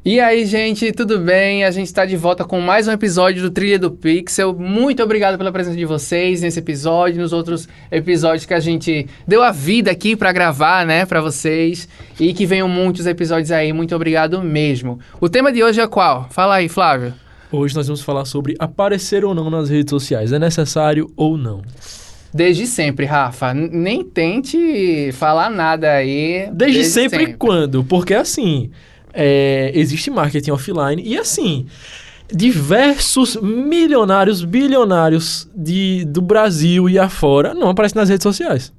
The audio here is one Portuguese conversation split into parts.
E aí, gente, tudo bem? A gente está de volta com mais um episódio do Trilha do Pixel. Muito obrigado pela presença de vocês nesse episódio, nos outros episódios que a gente deu a vida aqui para gravar, né, para vocês. E que venham muitos episódios aí. Muito obrigado mesmo. O tema de hoje é qual? Fala aí, Flávio. Hoje nós vamos falar sobre aparecer ou não nas redes sociais. É necessário ou não? Desde sempre, Rafa. Nem tente falar nada aí. Desde sempre quando? Porque assim, existe marketing offline e assim, diversos milionários, bilionários do Brasil e afora não aparecem nas redes sociais.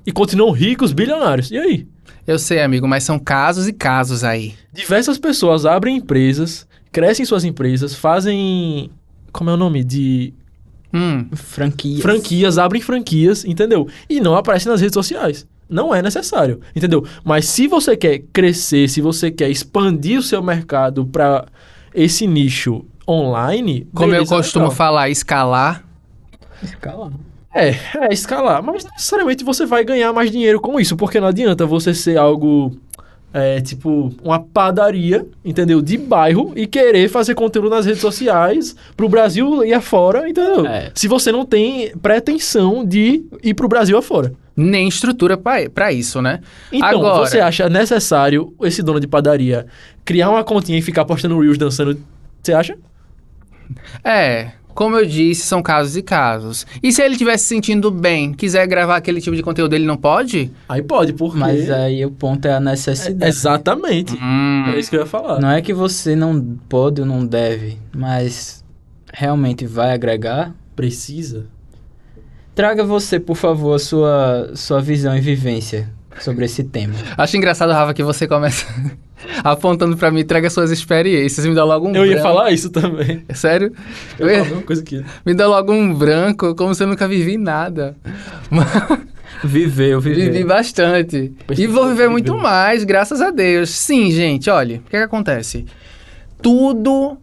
E continuam ricos, bilionários. E aí? Eu sei, amigo, mas são casos e casos aí. Diversas pessoas abrem empresas, crescem suas empresas, fazem... Como é o nome? Franquias, abrem franquias, entendeu? E não aparecem nas redes sociais. Não é necessário, entendeu? Mas se você quer crescer, se você quer expandir o seu mercado para esse nicho online... Como beleza, eu costumo legal. falar, escalar. Escalar. Mas não necessariamente você vai ganhar mais dinheiro com isso, porque não adianta você ser algo... tipo, uma padaria, entendeu? De bairro e querer fazer conteúdo nas redes sociais pro Brasil e afora, entendeu? Se você não tem pretensão de ir pro Brasil afora. Nem estrutura pra isso, né? Então, Agora, você acha necessário esse dono de padaria criar uma continha e ficar postando reels dançando? Você acha? como eu disse, são casos e casos. E se ele estiver se sentindo bem, quiser gravar aquele tipo de conteúdo, ele não pode? Aí pode, porque... Mas aí o ponto é a necessidade. Exatamente. É isso que eu ia falar. Não é que você não pode ou não deve, mas realmente vai agregar. Precisa. Traga você, por favor, a sua visão e vivência sobre esse tema. Acho engraçado, Rafa, que você começa apontando pra mim, traga suas experiências, me dá logo um Eu ia branco. falar isso também. Sério? Eu ia falar a mesma coisa que... Me dá logo um branco, como se eu nunca vivi nada. Vivi Vivi bastante. E vou viver muito mais, graças a Deus. Sim, gente, olha, o que acontece? Tudo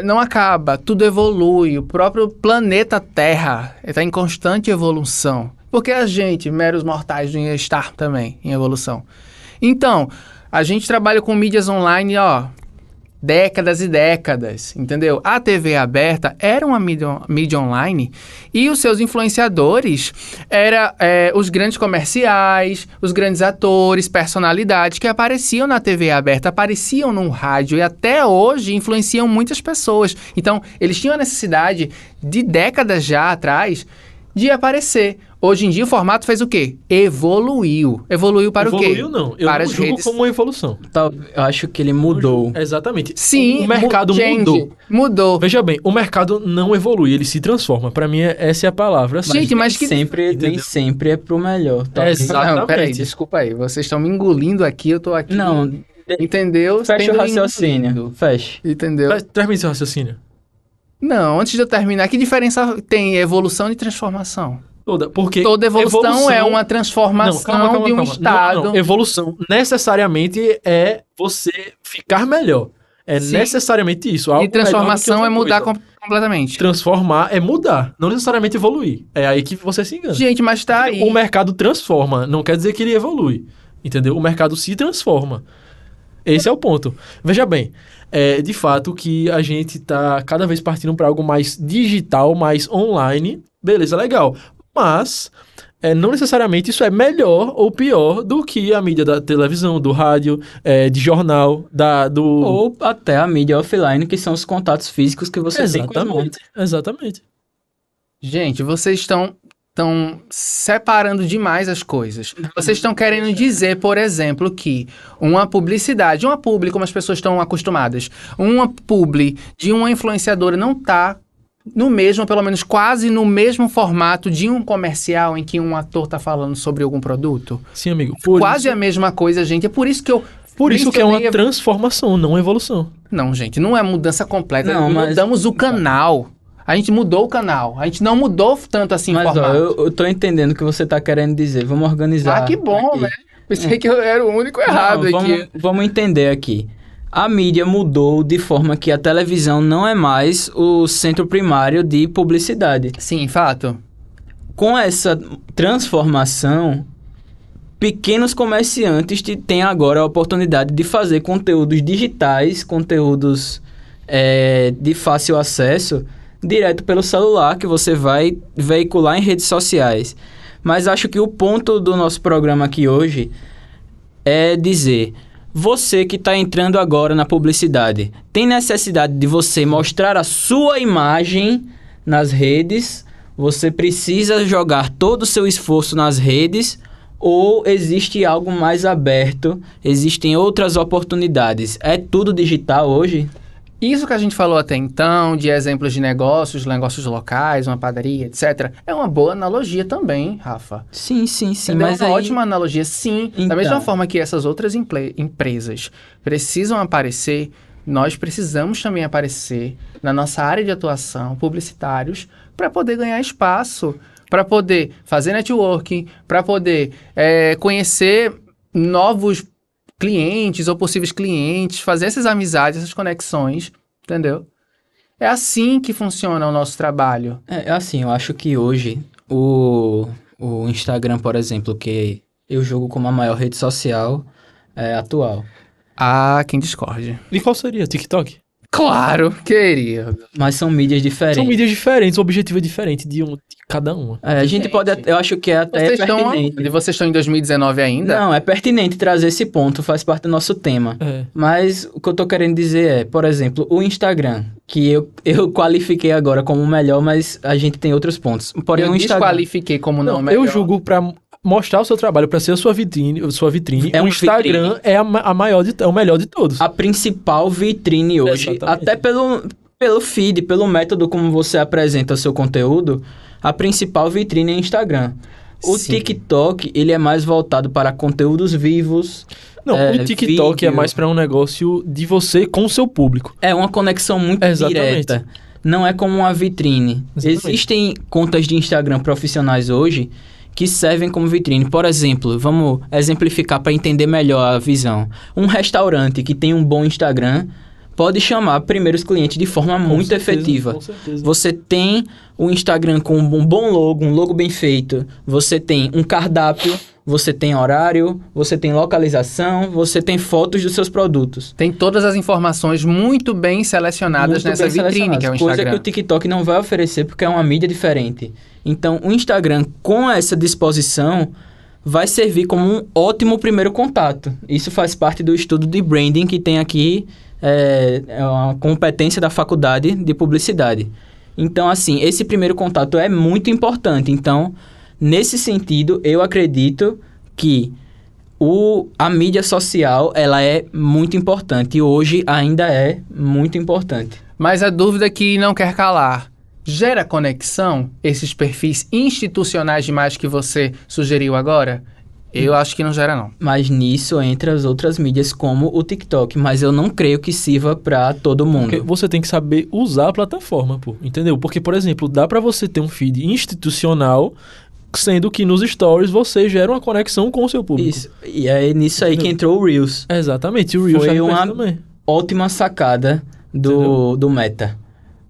não acaba, tudo evolui. O próprio planeta Terra está em constante evolução. Porque a gente, meros mortais, não ia estar também em evolução. Então, a gente trabalha com mídias online, décadas e décadas, entendeu? A TV aberta era uma mídia online e os seus influenciadores eram os grandes comerciais, os grandes atores, personalidades que apareciam na TV aberta, apareciam no rádio e até hoje influenciam muitas pessoas. Então, eles tinham a necessidade de décadas já atrás de aparecer. Hoje em dia o formato fez o quê? Evoluiu. Evoluiu para o quê? Evoluiu não. Eu para não as julgo redes... como uma evolução. Eu acho que ele mudou. Exatamente. Sim, o mercado gente, mudou. Veja bem, o mercado não evolui, ele se transforma. Pra mim, essa é a palavra. Gente, mas que... Nem sempre é pro melhor. Tá? Exatamente. Não, peraí, desculpa aí. Vocês estão me engolindo aqui, eu tô aqui... Não, entendeu? fecha Tendo o raciocínio. engolido. Fecha. Entendeu? Termine seu raciocínio. Não, antes de eu terminar, que diferença tem evolução e transformação? Porque Toda evolução é uma transformação de um estado. Não. Evolução necessariamente é você ficar melhor. É Sim. necessariamente isso. E transformação é mudar completamente. Transformar é mudar, não necessariamente evoluir. É aí que você se engana. Gente, mas tá aí. O mercado transforma, não quer dizer que ele evolui. Entendeu? O mercado se transforma. Esse é o ponto. Veja bem, de fato que a gente tá cada vez partindo para algo mais digital, mais online. Beleza, legal. Mas não necessariamente isso é melhor ou pior do que a mídia da televisão, do rádio, de jornal, Ou até a mídia offline, que são os contatos físicos que você tem com os mundo. Exatamente. Gente, vocês estão separando demais as coisas. Vocês estão querendo dizer, por exemplo, que uma publicidade, uma publi, como as pessoas estão acostumadas, uma publi de uma influenciadora não está no mesmo, pelo menos quase no mesmo formato de um comercial em que um ator está falando sobre algum produto? Sim, amigo. Quase a mesma coisa, gente. É por isso que eu... Por isso que é uma transformação, não evolução. Não, gente, não é mudança completa. Não, mas... Mudamos o canal. A gente mudou o canal. A gente não mudou tanto assim o Mas, formato. eu tô entendendo o que você tá querendo dizer. Vamos organizar. Ah, que bom, aqui. né? Pensei que eu era o único errado Não, aqui. Vamos entender aqui. A mídia mudou de forma que a televisão não é mais o centro primário de publicidade. Sim, fato. Com essa transformação, pequenos comerciantes têm agora a oportunidade de fazer conteúdos digitais, conteúdos de fácil acesso, direto pelo celular, que você vai veicular em redes sociais. Mas acho que o ponto do nosso programa aqui hoje é dizer: você que está entrando agora na publicidade, tem necessidade de você mostrar a sua imagem nas redes? Você precisa jogar todo o seu esforço nas redes? Ou existe algo mais aberto? Existem outras oportunidades? É tudo digital hoje? Isso que a gente falou até então, de exemplos de negócios locais, uma padaria, etc., é uma boa analogia também, Rafa. Sim. Mas é uma ótima analogia, sim. Então. Da mesma forma que essas outras empresas precisam aparecer, nós precisamos também aparecer na nossa área de atuação, publicitários, para poder ganhar espaço, para poder fazer networking, para poder conhecer novos clientes ou possíveis clientes, fazer essas amizades, essas conexões, entendeu? É assim que funciona o nosso trabalho. É assim, eu acho que hoje o Instagram, por exemplo, que eu julgo como a maior rede social atual. Ah, quem discorde. E qual seria? TikTok? Claro, querido. Mas são mídias diferentes. São mídias diferentes, o objetivo é diferente de cada uma. A gente pode, eu acho que é até pertinente. Vocês estão em 2019 ainda? Não, é pertinente trazer esse ponto, faz parte do nosso tema. Mas o que eu tô querendo dizer é, por exemplo, o Instagram, que eu qualifiquei agora como o melhor, mas a gente tem outros pontos. Porém, eu o Instagram... desqualifiquei como não melhor. Eu julgo pra mostrar o seu trabalho, pra ser a sua vitrine, o um Instagram vitrine. é é o melhor de todos. A principal vitrine hoje, Exatamente. até pelo feed, pelo método como você apresenta seu conteúdo, a principal vitrine é o Instagram. O Sim. TikTok, ele é mais voltado para conteúdos vivos. Não, o TikTok é vídeo. mais pra um negócio de você com o seu público. É uma conexão muito Exatamente. direta. Não é como uma vitrine. Exatamente. Existem contas de Instagram profissionais hoje que servem como vitrine. Por exemplo, vamos exemplificar para entender melhor a visão. Um restaurante que tem um bom Instagram pode chamar primeiros clientes de forma muito efetiva. Com certeza. Você tem o Instagram com um bom logo, um logo bem feito. Você tem um cardápio, você tem horário, você tem localização, você tem fotos dos seus produtos. Tem todas as informações muito bem selecionadas Muito nessa bem vitrine, selecionadas, que é o coisa Instagram. que o TikTok não vai oferecer porque é uma mídia diferente. Então, o Instagram, com essa disposição, vai servir como um ótimo primeiro contato. Isso faz parte do estudo de branding que tem aqui, é uma competência da faculdade de publicidade. Então, assim, esse primeiro contato é muito importante. Então, nesse sentido, eu acredito que a mídia social, ela é muito importante. E hoje ainda é muito importante. Mas a dúvida que não quer calar: gera conexão esses perfis institucionais demais que você sugeriu agora? Eu acho que não gera, não. Mas nisso entra as outras mídias como o TikTok. Mas eu não creio que sirva para todo mundo. Porque você tem que saber usar a plataforma, pô. Entendeu? Porque, por exemplo, dá pra você ter um feed institucional, sendo que nos stories você gera uma conexão com o seu público. Isso. E é nisso aí que entrou o Reels. Exatamente. O Reels Foi serve pra uma isso também. ótima sacada do Meta.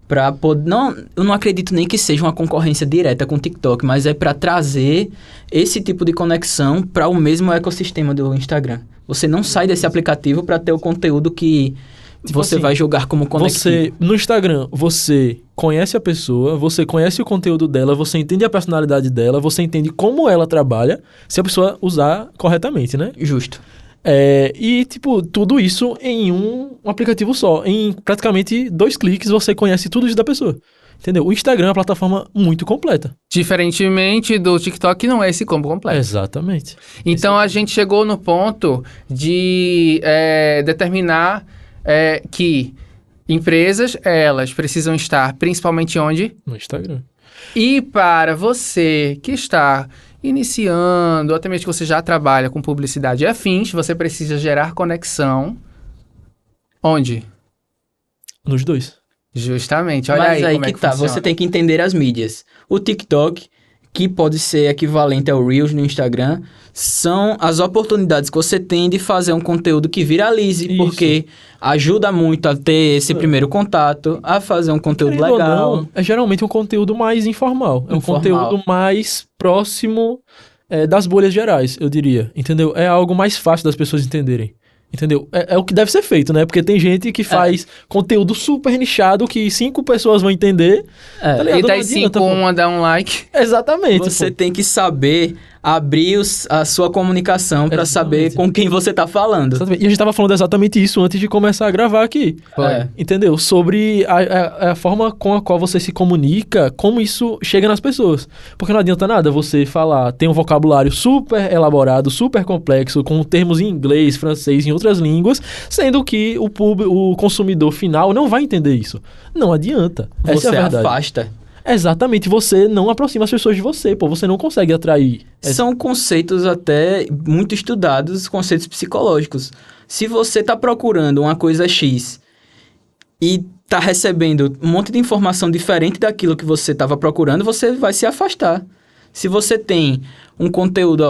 Pra poder, eu não acredito nem que seja uma concorrência direta com o TikTok, mas é para trazer esse tipo de conexão para o mesmo ecossistema do Instagram. Você não sai desse aplicativo para ter o conteúdo que você assim, vai julgar como conexão. No Instagram, você conhece a pessoa, você conhece o conteúdo dela, você entende a personalidade dela, você entende como ela trabalha, se a pessoa usar corretamente, né? Justo. E, tipo, tudo isso em um aplicativo só. Em praticamente 2 cliques você conhece tudo isso da pessoa. Entendeu? O Instagram é uma plataforma muito completa. Diferentemente do TikTok, não é esse combo completo. Exatamente. Então, a gente chegou no ponto de determinar que empresas, elas precisam estar principalmente onde? No Instagram. E para você que está iniciando, ou até mesmo que você já trabalha com publicidade e afins, você precisa gerar conexão. Onde? Nos 2. Justamente, olha Mas aí como que é que tá, funciona. você tem que entender as mídias. O TikTok, que pode ser equivalente ao Reels no Instagram, são as oportunidades que você tem de fazer um conteúdo que viralize, Isso. porque ajuda muito a ter esse primeiro contato, a fazer um conteúdo Querendo ou legal. não, é geralmente um conteúdo mais informal. É um Informal. conteúdo mais próximo das bolhas gerais, eu diria, entendeu? É algo mais fácil das pessoas entenderem. Entendeu? É o que deve ser feito, né? Porque tem gente que faz conteúdo super nichado que 5 pessoas vão entender. Tá ligado? E Não daí adianta, 5, pô. uma dá um like. Exatamente. Você pô. tem que saber abrir a sua comunicação para saber Exatamente. com quem você tá falando. Exatamente. E a gente tava falando exatamente isso antes de começar a gravar aqui. É. Entendeu? Sobre a forma com a qual você se comunica, como isso chega nas pessoas. Porque não adianta nada você falar, tem um vocabulário super elaborado, super complexo, com termos em inglês, francês, em outras línguas, sendo que o consumidor final não vai entender isso. Não adianta. Essa Você é a verdade. afasta. Exatamente, você não aproxima as pessoas de você, pô, você não consegue atrair. São conceitos até muito estudados, conceitos psicológicos. Se você tá procurando uma coisa X e tá recebendo um monte de informação diferente daquilo que você estava procurando, você vai se afastar. Se você tem um conteúdo,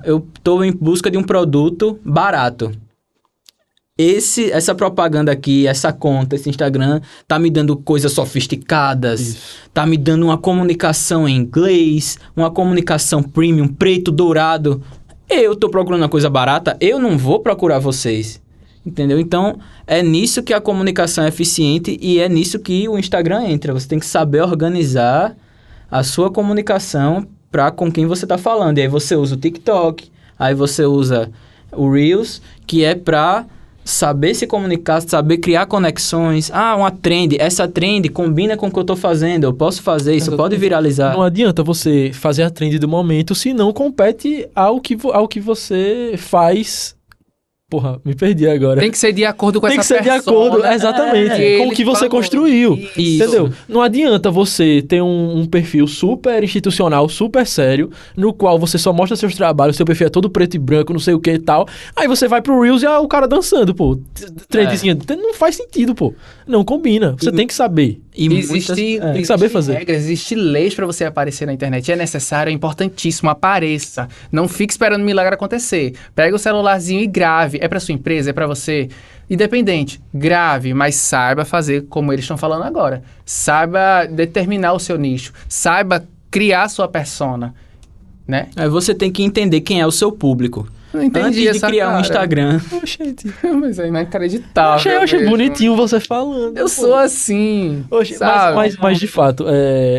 eu tô em busca de um produto barato. Essa propaganda aqui, essa conta, esse Instagram, tá me dando coisas sofisticadas, Isso. tá me dando uma comunicação em inglês, uma comunicação premium, preto, dourado. Eu tô procurando uma coisa barata, eu não vou procurar vocês. Entendeu? Então, é nisso que a comunicação é eficiente e é nisso que o Instagram entra. Você tem que saber organizar a sua comunicação para com quem você tá falando. E aí você usa o TikTok, aí você usa o Reels, que é para saber se comunicar, saber criar conexões. Uma trend. Essa trend combina com o que eu tô fazendo. Eu posso fazer isso, pode viralizar. Não adianta você fazer a trend do momento se não compete ao que você faz. Porra, me perdi agora. Tem que ser de acordo com Tem que essa ser de persona. acordo, exatamente, com o que você construiu. Entendeu? Não adianta você ter um perfil super institucional, super sério, no qual você só mostra seus trabalhos, seu perfil é todo preto e branco, não sei o que e tal. Aí você vai pro Reels e o cara dançando, pô. Trendzinha. Não faz sentido, pô. Não combina. Você tem que saber. E tem que saber fazer. Regras, existe leis pra você aparecer na internet. É necessário, é importantíssimo. Apareça. Não fique esperando o milagre acontecer. Pega o celularzinho e grave. É pra sua empresa, é pra você. Independente, grave, mas saiba fazer como eles estão falando agora. Saiba determinar o seu nicho. Saiba criar a sua persona, né? Você tem que entender quem é o seu público. Não entendi Antes de essa criar um cara. Instagram. Oxente. Mas é inacreditável. Eu achei mesmo. bonitinho você falando. Eu sou assim, Oxe, sabe? mas de fato,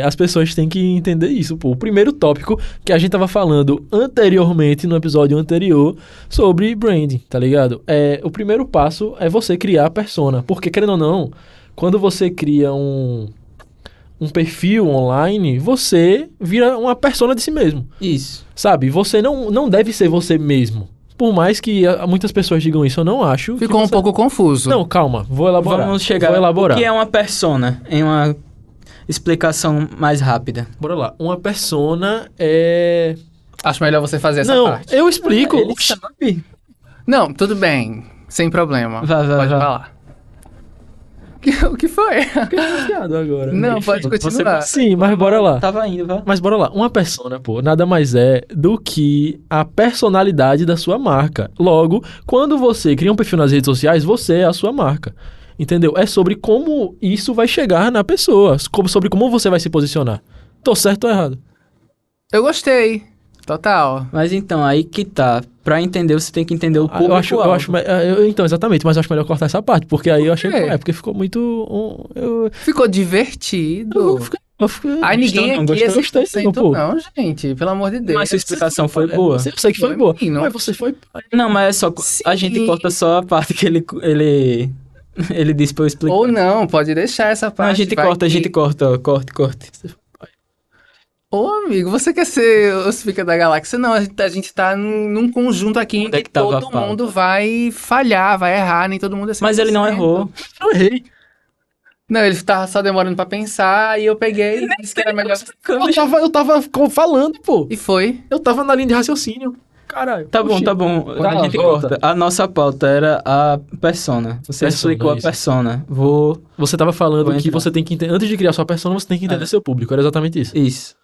as pessoas têm que entender isso, pô. O primeiro tópico que a gente tava falando anteriormente, no episódio anterior, sobre branding, tá ligado? O primeiro passo é você criar a persona. Porque, querendo ou não, quando você cria um perfil online, você vira uma persona de si mesmo. Isso. Sabe? Você não deve ser você mesmo. Por mais que muitas pessoas digam isso, eu não acho. Ficou que um você... pouco confuso. Não, calma. Vou elaborar. Vamos chegar. Vou elaborar. O que é uma persona? Em uma explicação mais rápida. Bora lá. Uma persona é... Acho melhor você fazer essa Não, parte. eu explico. Ele sabe. Não, tudo bem. Sem problema. Vai, Pode vai. falar. O que foi? Chateado agora. Não, Enfim. pode continuar. Sim, mas bora lá. Tava indo, vai. Mas bora lá. Uma persona, pô, nada mais é do que a personalidade da sua marca. Logo, quando você cria um perfil nas redes sociais, você é a sua marca. Entendeu? É sobre como isso vai chegar na pessoa. Sobre como você vai se posicionar. Tô certo ou errado? Eu gostei. Total. Mas então, aí que tá. Pra entender, você tem que entender o público. Eu acho então, exatamente, mas eu acho melhor cortar essa parte, porque aí eu achei quê? porque ficou muito... Ficou divertido. Ai, ninguém não aqui é gostei, 100%, pô. não, gente. Pelo amor de Deus. Mas sua explicação foi boa. Eu sei que foi Foi boa, bem, não. mas você foi... Não, mas é só... Sim. A gente corta só a parte que ele disse pra eu explicar. Ou não, pode deixar essa parte. Não, a gente vai corta, a que- gente corta, ó. Corte. Ô, amigo, você quer ser os Fica da Galáxia? Não, a gente tá num conjunto aqui em Onde é que que tava a todo pauta? mundo vai falhar, vai errar, nem todo mundo é 100%. Mas ele não errou. Eu errei. Não, ele tava só demorando pra pensar, e eu peguei e disse que era melhor... Eu tava falando, pô. E foi. Eu tava na linha de raciocínio. Caralho. Tá bom, Oxi. tá bom. Tá, A gente volta. corta. A nossa pauta era a persona. Você Persona, explicou a isso. persona. Você tava falando Vou que entrar. você tem que entender... Antes de criar sua persona, você tem que entender seu público. Era exatamente isso. Isso.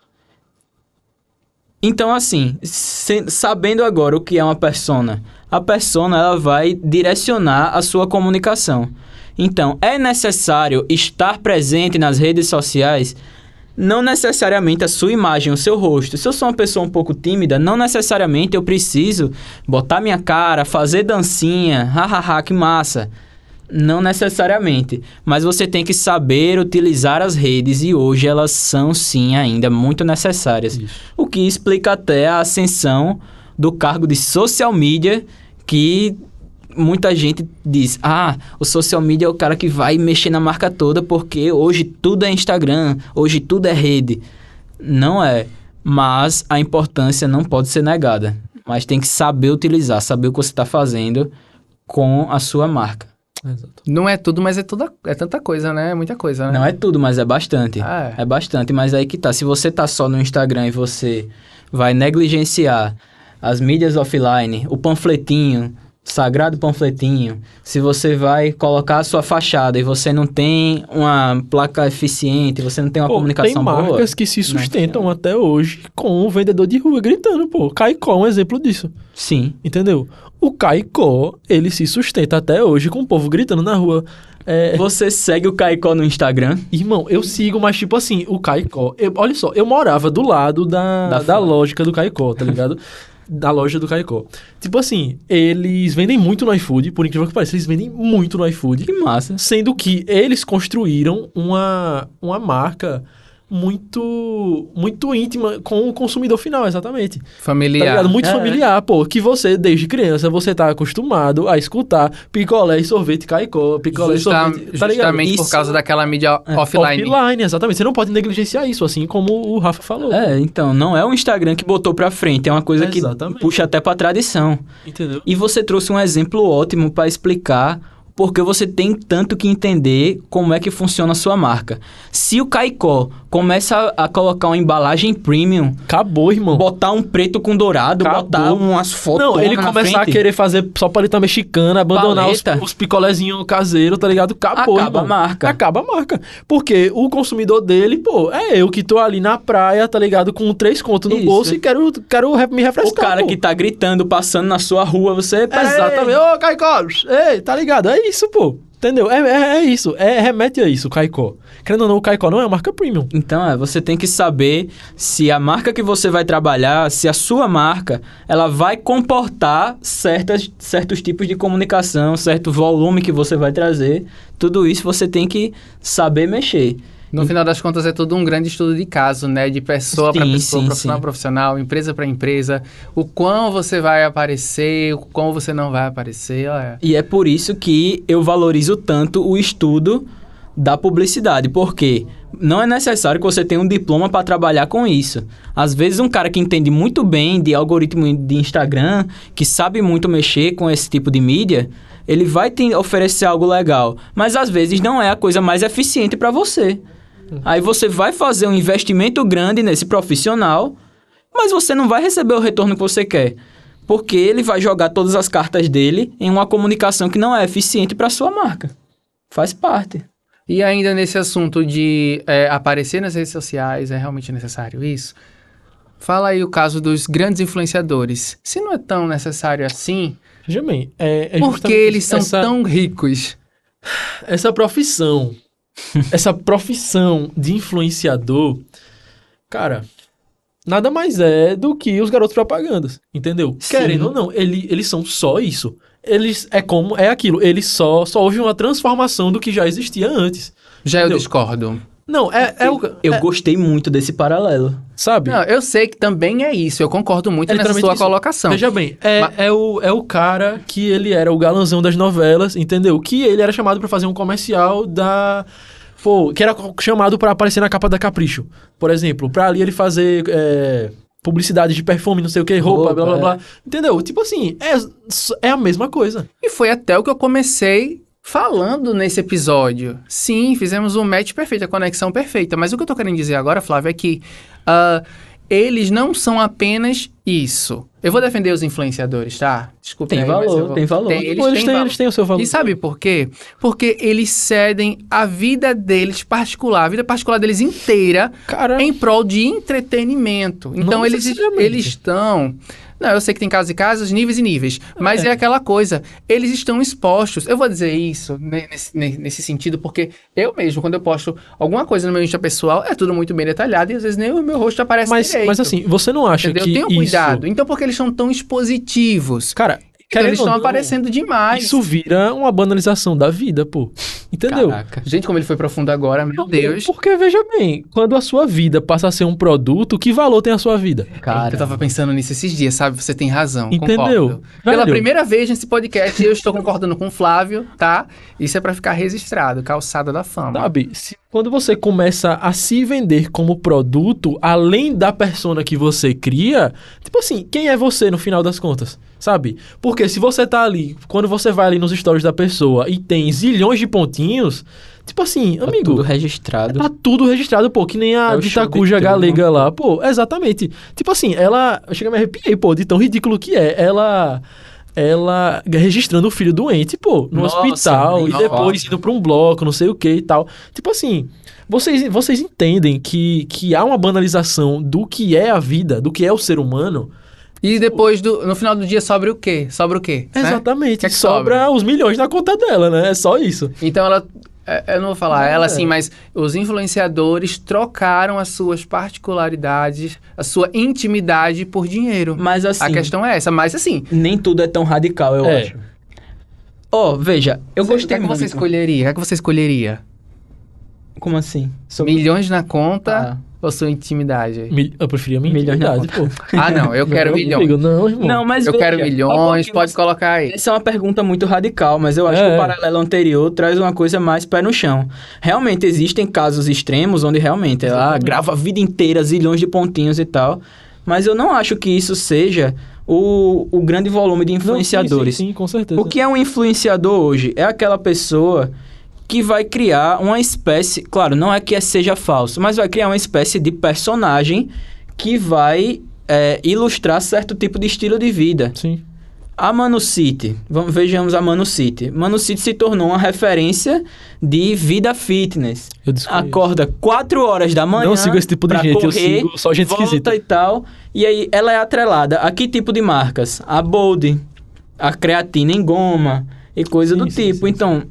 Então, assim, sabendo agora o que é uma persona, a persona ela vai direcionar a sua comunicação. Então, é necessário estar presente nas redes sociais? não necessariamente a sua imagem, o seu rosto. Se eu sou uma pessoa um pouco tímida, não necessariamente eu preciso botar minha cara, fazer dancinha, hahaha, que massa. Não necessariamente, mas você tem que saber utilizar as redes e hoje elas são sim ainda muito necessárias. Isso. O que explica até a ascensão do cargo de social media, que muita gente diz, o social media é o cara que vai mexer na marca toda porque hoje tudo é Instagram, hoje tudo é rede. Não é, mas a importância não pode ser negada, mas tem que saber utilizar, saber o que você está fazendo com a sua marca. Exato. Não é tudo, mas é tanta coisa, né? É muita coisa, né? Não é tudo, mas é bastante. É. É bastante, mas aí que tá. Se você tá só no Instagram e você vai negligenciar as mídias offline, o panfletinho, sagrado panfletinho, se você vai colocar a sua fachada e você não tem uma placa eficiente, você não tem uma comunicação boa... Tem marcas que se sustentam até hoje com o vendedor de rua gritando, pô. Caicó é um exemplo disso. Sim. Entendeu? O Caicó, ele se sustenta até hoje com o povo gritando na rua. Você segue o Caicó no Instagram? Irmão, eu sigo, mas tipo assim, o Caicó... olha só, eu morava do lado da lógica do Caicó, tá ligado? Da loja do Caicó. Tipo assim, eles vendem muito no iFood, por incrível que pareça, eles vendem muito no iFood. Que massa. Sendo que eles construíram uma marca muito íntima com o consumidor final, exatamente. Familiar. Tá ligado? Muito familiar, pô. Que você, desde criança, você tá acostumado a escutar picolé e sorvete Caicó, picolé e sorvete... Tá ligado? Justamente por causa daquela mídia offline. Offline, exatamente. Você não pode negligenciar isso, assim como o Rafa falou. Então, não é o Instagram que botou pra frente, é uma coisa que puxa até pra tradição. Entendeu? E você trouxe um exemplo ótimo pra explicar porque você tem tanto que entender como é que funciona a sua marca. Se o Caicó começa a colocar uma embalagem premium... Acabou, irmão. Botar um preto com dourado, botar umas fotos. Não, ele começar a querer fazer só paleta mexicana, abandonar os picolézinhos caseiros, tá ligado? Acabou, Acaba a marca. Acaba a marca. Porque o consumidor dele, pô, é eu que tô ali na praia, tá ligado? Com 3 contos no bolso e quero me refrescar, o cara que tá gritando, passando na sua rua, você... Exatamente. Ô, Caicó! Ei, tá ligado? É isso, pô. Entendeu? É isso. Remete a isso, o Caicó. Querendo ou não, o Caicó não é uma marca premium. Então, você tem que saber se a marca que você vai trabalhar, se a sua marca, ela vai comportar certos tipos de comunicação, certo volume que você vai trazer. Tudo isso você tem que saber mexer. No final das contas, é tudo um grande estudo de caso, né? De pessoa para pessoa, profissional para profissional, empresa para empresa. O quão você vai aparecer, o quão você não vai aparecer. Olha. E é por isso que eu valorizo tanto o estudo da publicidade. Porque não é necessário que você tenha um diploma para trabalhar com isso. Às vezes, um cara que entende muito bem de algoritmo de Instagram, que sabe muito mexer com esse tipo de mídia... Ele vai te oferecer algo legal, mas às vezes não é a coisa mais eficiente para você. Aí você vai fazer um investimento grande nesse profissional, mas você não vai receber o retorno que você quer. Porque ele vai jogar todas as cartas dele em uma comunicação que não é eficiente para a sua marca. Faz parte. E ainda nesse assunto de aparecer nas redes sociais, é realmente necessário isso? Fala aí o caso dos grandes influenciadores. Se não é tão necessário assim... Veja bem, por que eles são tão ricos? Essa profissão de influenciador, cara, nada mais é do que os garotos propagandas, entendeu? Sim. Querendo ou não, eles são só isso. Eles, é aquilo, eles só houve uma transformação do que já existia antes. Já entendeu? Eu discordo. Não, eu gostei muito desse paralelo. Sabe? Não, eu sei que também é isso. Eu concordo muito nessa sua colocação. Veja bem, é o cara que ele era o galanzão das novelas, entendeu? Que ele era chamado pra fazer um comercial que era chamado pra aparecer na capa da Capricho, por exemplo. Pra ali ele fazer publicidade de perfume, não sei o que, roupa, blá, blá, blá. Entendeu? Tipo assim, é a mesma coisa. E foi até o que eu comecei... falando nesse episódio. Sim, fizemos um match perfeito, a conexão perfeita. Mas o que eu tô querendo dizer agora, Flávio, é que eles não são apenas isso. Eu vou defender os influenciadores, tá? Desculpa. Tem valor, tem valor. Eles têm o seu valor. E sabe por quê? Porque eles cedem a vida deles particular, a vida particular deles inteira, em prol de entretenimento. Então, eles estão Não, eu sei que tem casos e casos, níveis e níveis. Mas é aquela coisa, eles estão expostos. Eu vou dizer isso nesse sentido, porque eu mesmo, quando eu posto alguma coisa no meu Insta pessoal, é tudo muito bem detalhado e às vezes nem o meu rosto aparece direito. Mas assim, você não acha entendeu? que Tenham cuidado. Então, por que eles são tão expositivos? Cara, eles estão aparecendo demais. Isso vira uma banalização da vida, pô. Entendeu? Caraca. Gente, como ele foi profundo agora, meu Deus. Porque, veja bem, quando a sua vida passa a ser um produto, que valor tem a sua vida? Cara, eu tava pensando nisso esses dias, sabe? Você tem razão, entendeu? Concordo. Pela Velho. primeira vez nesse podcast, eu estou concordando com o Flávio, tá? Isso é pra ficar registrado, calçada da fama. Sabe, quando você começa a se vender como produto, além da persona que você cria, tipo assim, quem é você no final das contas? Sabe? Porque se você tá ali, quando você vai ali nos stories da pessoa e tem zilhões de pontinhos, tipo assim, amigo... Tá tudo registrado. Tá tudo registrado, pô, que nem a É o show Ditacuja de galega Truman. lá. Pô, exatamente. Tipo assim, eu cheguei a me arrepiei, pô, de tão ridículo que é. Ela registrando o filho doente, pô, no Nossa, hospital, e nossa. depois indo pra um bloco, não sei o que e tal. Tipo assim, vocês entendem que há uma banalização do que é a vida, do que é o ser humano. E depois, no final do dia, sobra o quê? Sobra o quê? Né? Exatamente. O que é que sobra os milhões na conta dela, né? É só isso. Então ela... Eu não vou falar ela assim, mas os influenciadores trocaram as suas particularidades, a sua intimidade por dinheiro. Mas assim, A questão é essa, mas assim... nem tudo é tão radical, eu É. acho. Veja, eu O que gostei é que muito. você escolheria? O que é que você escolheria? Como assim? Milhões na conta Ah. ou sua intimidade? Eu preferia minha Milhões na intimidade, pô. Ah, não, eu quero Não, milhões. amigo, não, irmão. Não, mas Eu veja, quero olha milhões, porque pode colocar aí. essa é uma pergunta muito radical, mas eu acho que o paralelo anterior traz uma coisa mais pé no chão. Realmente existem casos extremos onde realmente ela Exatamente. grava a vida inteira, zilhões de pontinhos e tal, mas eu não acho que isso seja o grande volume de influenciadores. Sim, com certeza. O que é um influenciador hoje? É aquela pessoa que vai criar uma espécie... Claro, não é que seja falso, mas vai criar uma espécie de personagem que vai ilustrar certo tipo de estilo de vida. Sim. A Manu City, vejamos a Manu City. Manu City se tornou uma referência de vida fitness. Eu desconheço. Acorda 4 horas da manhã. Não sigo esse tipo de pra gente, eu correr, sigo só gente volta esquisita. e tal. E aí ela é atrelada a que tipo de marcas? A Bold, a creatina em goma e coisa Sim, do sim, tipo. sim, Então,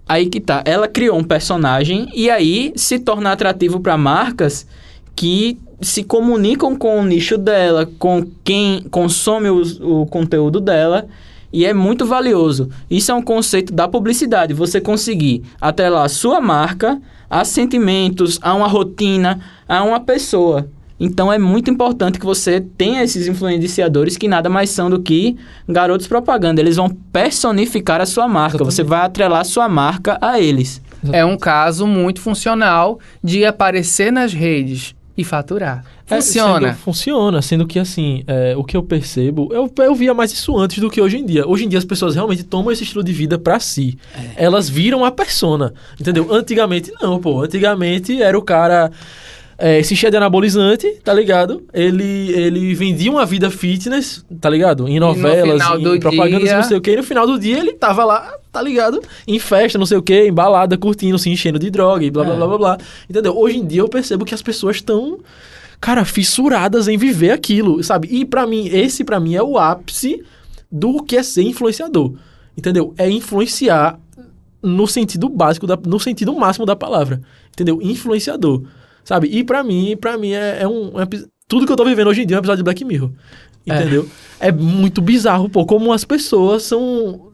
aí que tá. Ela criou um personagem e aí se torna atrativo para marcas que se comunicam com o nicho dela, com quem consome o conteúdo dela, e é muito valioso. Isso é um conceito da publicidade, você conseguir atrelar a sua marca a sentimentos, a uma rotina, a uma pessoa. Então é muito importante que você tenha esses influenciadores que nada mais são do que garotos propaganda. Eles vão personificar a sua marca, Exatamente. você vai atrelar a sua marca a eles. É um caso muito funcional de aparecer nas redes e faturar. Funciona. Funciona, sendo que assim, o que eu percebo, eu via mais isso antes do que hoje em dia. Hoje em dia as pessoas realmente tomam esse estilo de vida pra si. Elas viram a persona, entendeu? Antigamente não, pô. Antigamente era o cara... se enchia de anabolizante, tá ligado? Ele vendia uma vida fitness, tá ligado? Em novelas, final do em propagandas, dia- não sei o que. E no final do dia ele tava lá, tá ligado? Em festa, não sei o que, em balada, curtindo, se enchendo de droga e blá, blá, blá, blá, blá. Entendeu? Hoje em dia eu percebo que as pessoas estão, cara, fissuradas em viver aquilo, sabe? E pra mim, esse pra mim é o ápice do que é ser influenciador. Entendeu? É influenciar no sentido básico, no sentido máximo da palavra. Entendeu? Influenciador. Sabe? E pra mim tudo que eu tô vivendo hoje em dia é um episódio de Black Mirror. Entendeu? É muito bizarro, pô, como as pessoas são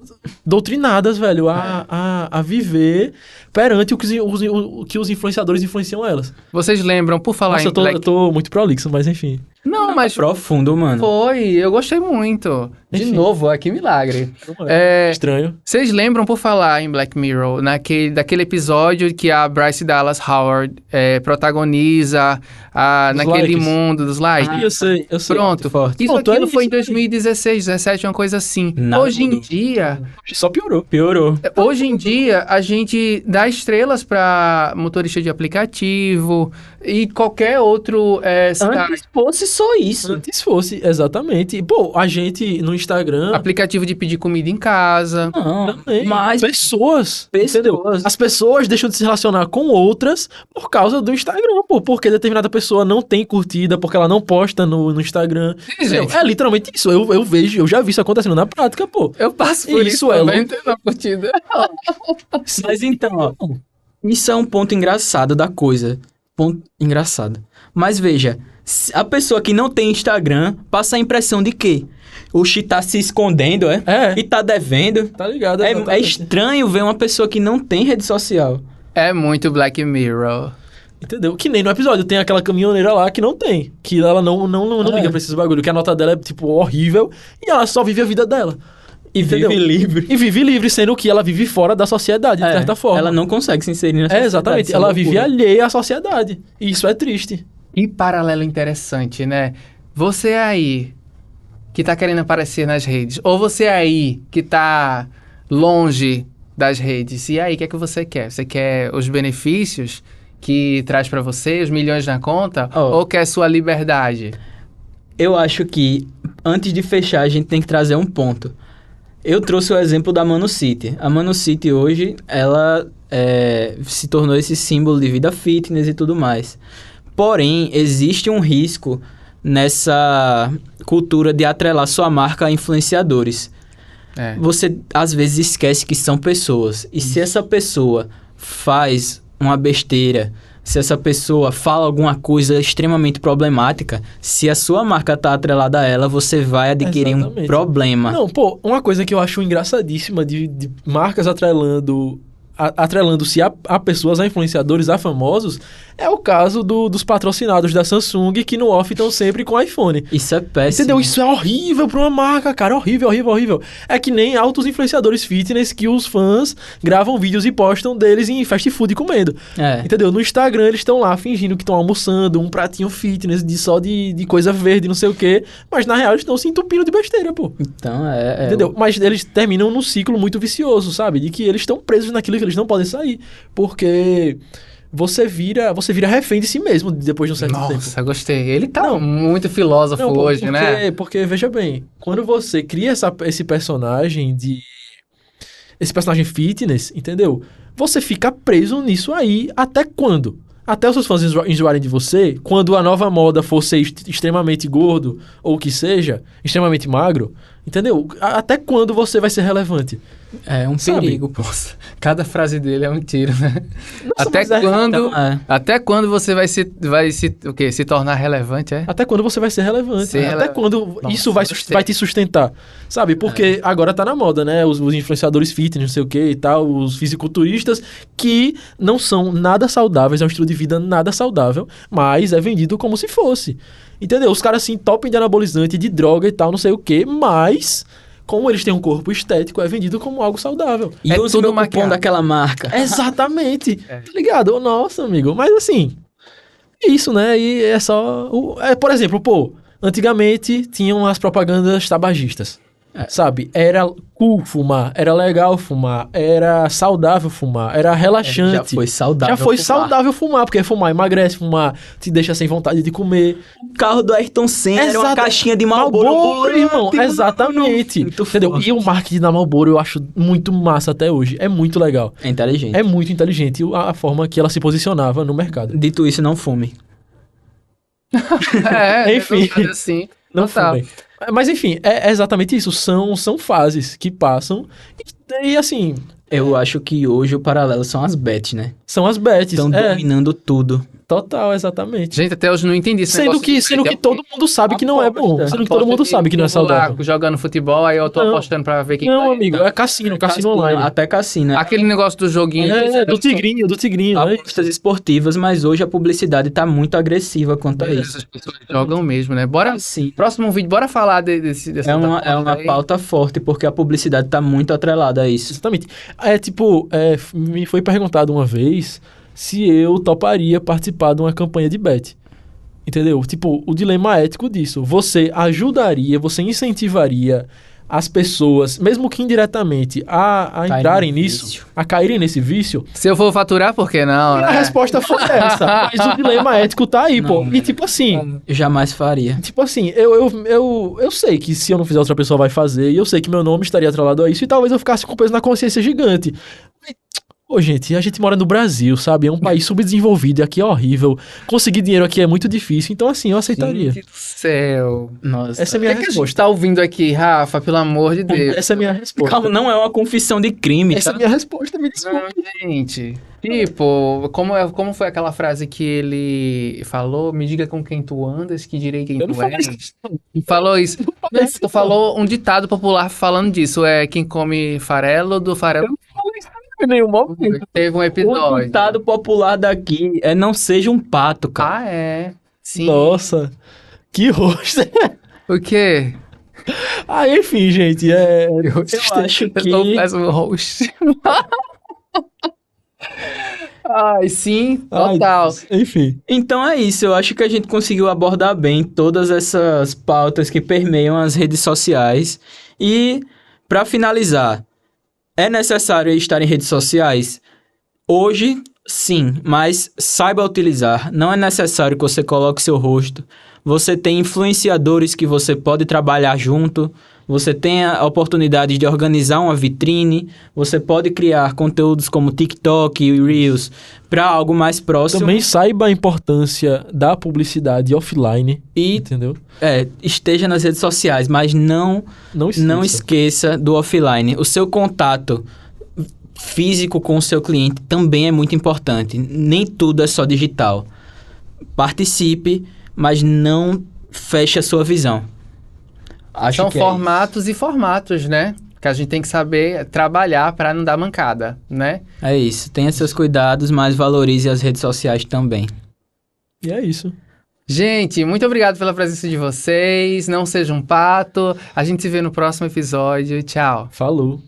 doutrinadas, velho, a viver perante o que os influenciadores influenciam elas. Vocês lembram, por falar Nossa, em eu tô muito prolixo, mas enfim. Não, mas Profundo, mano. foi, eu gostei muito. De Enfim. novo, que milagre. Estranho. Vocês lembram, por falar em Black Mirror, daquele episódio que a Bryce Dallas Howard protagoniza naquele likes. mundo dos likes? Eu sei. Pronto. forte. Isso Pronto, aquilo é foi em isso aí. 2016, 17, uma coisa assim. Nada Hoje em mudou. dia, dia, Só piorou. Piorou. hoje em dia, a gente dá estrelas para motorista de aplicativo e qualquer outro site. Antes fosse só isso. Antes fosse, exatamente. Pô, a gente no Instagram... Aplicativo de pedir comida em casa. Não, Também. mas Pessoas, entendeu? As pessoas deixam de se relacionar com outras por causa do Instagram, pô. Porque determinada pessoa não tem curtida, porque ela não posta no Instagram. Entendeu? gente. É literalmente isso. Eu vejo, eu já vi isso acontecendo na prática, pô. Eu passo por Isso isso é também, louco. tendo a curtida. Mas então, ó, isso é um ponto engraçado da coisa. Ponto engraçado. Mas veja, a pessoa que não tem Instagram passa a impressão de que o Xi tá se escondendo, É. E tá devendo. Tá ligado? É exatamente. estranho ver uma pessoa que não tem rede social. É muito Black Mirror. Entendeu? Que nem no episódio tem aquela caminhoneira lá que não tem. Que ela não É. liga pra esses bagulho. Que a nota dela é, tipo, horrível. E ela só vive a vida dela. E Entendeu? vive livre. E vive livre, sendo que ela vive fora da sociedade, de certa forma. Ela não consegue se inserir na sociedade. Exatamente. isso é Ela loucura. vive alheia à sociedade. E isso é triste. E paralelo interessante, né? Você aí que tá querendo aparecer nas redes, ou você aí que tá longe das redes, e aí, o que é que você quer? Você quer os benefícios que traz pra você, os milhões na conta, Oh. ou quer sua liberdade? Eu acho que, antes de fechar, a gente tem que trazer um ponto. Eu trouxe o exemplo da Mano City. A Mano City hoje, ela se tornou esse símbolo de vida fitness e tudo mais. Porém, existe um risco nessa cultura de atrelar sua marca a influenciadores. É. Você, às vezes, esquece que são pessoas. E se essa pessoa faz uma besteira, se essa pessoa fala alguma coisa extremamente problemática, se a sua marca tá atrelada a ela, você vai adquirir um Exatamente. problema. Não, pô, uma coisa que eu acho engraçadíssima de marcas atrelando-se a pessoas, a influenciadores, a famosos, é o caso dos patrocinados da Samsung que no off estão sempre com iPhone. Isso é péssimo. Entendeu? Isso é horrível pra uma marca, cara. Horrível, horrível, horrível. É que nem altos influenciadores fitness que os fãs gravam vídeos e postam deles em fast food comendo. É. Entendeu? No Instagram eles estão lá fingindo que estão almoçando um pratinho fitness só de coisa verde, não sei o quê. Mas na real eles estão se entupindo de besteira, pô. Então, Entendeu? Mas eles terminam num ciclo muito vicioso, sabe? De que eles estão presos naquilo que eles não podem sair. Porque você vira refém de si mesmo depois de um certo tempo. Nossa, gostei. Ele tá Não. muito filósofo Não, hoje, porque, né? Porque, veja bem, quando você cria esse personagem esse personagem fitness, entendeu? Você fica preso nisso aí até quando? Até os seus fãs enjoarem de você, quando a nova moda for ser extremamente gordo, ou o que seja, extremamente magro, entendeu? Até quando você vai ser relevante? É um Sabe? perigo, pô. Nossa, cada frase dele é um tiro, né? Nossa, Até mas é- quando, Então, até quando você vai se tornar relevante, é? Até quando você vai ser relevante? Ser Até relevante. quando Nossa, isso vai gostei. te sustentar? Sabe? Porque agora tá na moda, né? Os influenciadores fitness, não sei o que e tal, os fisiculturistas que não são nada saudáveis, é um estilo de vida nada saudável, mas é vendido como se fosse. Entendeu? Os caras assim, topem de anabolizante, de droga e tal, não sei o que, mas como eles têm um corpo estético, é vendido como algo saudável. E É usa o tudo meu cupom maquiado. daquela marca. Exatamente. Tá ligado? Nossa, amigo. Mas assim, é isso, né? E é só... por exemplo, pô, antigamente tinham as propagandas tabagistas. Sabe? Era cool fumar, era legal fumar, era saudável fumar, era relaxante. Já foi saudável. Já foi fumar. saudável fumar, porque fumar emagrece, fumar te deixa sem vontade de comer. O carro do Ayrton Senna era uma Exato. caixinha de Marlboro, irmão. tipo, Exatamente. muito Entendeu? forte. E o marketing da Marlboro eu acho muito massa até hoje. É muito legal. É inteligente. É muito inteligente a forma que ela se posicionava no mercado. Dito isso, não fume. Enfim. Assim, Não total. fumem. Mas enfim, é exatamente isso. São fases que passam. E assim, Eu acho que hoje o paralelo são as bets, né? são as bets. Estão dominando tudo. Total, exatamente. Gente, até hoje não entendi esse Sendo negócio que, de sendo bet. que todo mundo sabe que não é bom. Aposta. Sendo que todo mundo sabe que não é Eu vou lá saudável. jogando futebol, aí eu tô Não. apostando pra ver quem Não, ganha. amigo, é cassino online. Até cassino. Aquele negócio do joguinho. Do tigrinho. Né? Apostas esportivas, mas hoje a publicidade tá muito agressiva quanto a isso. Essas pessoas jogam mesmo, né? Bora. Sim. Próximo vídeo, bora falar dessa É uma aposta aí. pauta forte, porque a publicidade tá muito atrelada a isso. Exatamente. Me foi perguntado uma vez se eu toparia participar de uma campanha de bet. Entendeu? Tipo, o dilema ético disso. Você ajudaria, você incentivaria as pessoas, mesmo que indiretamente, a Caírem entrarem no nisso, vício. a caírem nesse vício, Se eu for faturar, por que não, a né? resposta foi essa. Mas o dilema ético tá aí, pô. Não, E tipo assim, Eu jamais faria. eu sei que se eu não fizer, outra pessoa vai fazer, e eu sei que meu nome estaria atrelado a isso, e talvez eu ficasse com peso na consciência gigante. Ô, gente, a gente mora no Brasil, sabe? É um país subdesenvolvido e aqui é horrível. Conseguir dinheiro aqui é muito difícil, então assim, eu aceitaria. Gente do céu. Nossa. Essa é a O minha que a gente resposta. tá ouvindo aqui, Rafa? Pelo amor de Deus. Essa é a minha resposta. Calma, não é uma confissão de crime, Essa é tá? a minha resposta, me desculpa. Não, gente. Tipo, como foi aquela frase que ele falou? Me diga com quem tu andas, que direi quem Eu não tu falei és. isso. Falou isso. falei Não, isso, tu falou um ditado popular falando disso. É quem come farelo, do farelo. Em nenhum momento. Teve um O episódio. ditado popular daqui é não seja um pato, cara. Ah, é. Sim. Nossa, que rosto. O quê? Ah, enfim, gente, Eu acho Eu sou um que... péssimo host. Ai, sim, Ai, total. Deus. Enfim. Então é isso, eu acho que a gente conseguiu abordar bem todas essas pautas que permeiam as redes sociais. E, para finalizar, é necessário estar em redes sociais? Hoje, sim, mas saiba utilizar. Não é necessário que você coloque seu rosto. Você tem influenciadores que você pode trabalhar junto. Você tem a oportunidade de organizar uma vitrine. Você pode criar conteúdos como TikTok e Reels para algo mais próximo. Também saiba a importância da publicidade offline, E entendeu? esteja nas redes sociais, mas não esqueça do offline. O seu contato físico com o seu cliente também é muito importante. Nem tudo é só digital. Participe, mas não feche a sua visão. Acho São que formatos e formatos, né? Que a gente tem que saber trabalhar para não dar mancada, né? é isso. Tenha seus cuidados, mas valorize as redes sociais também. E é isso. Gente, muito obrigado pela presença de vocês. Não seja um pato. A gente se vê no próximo episódio. Tchau. Falou.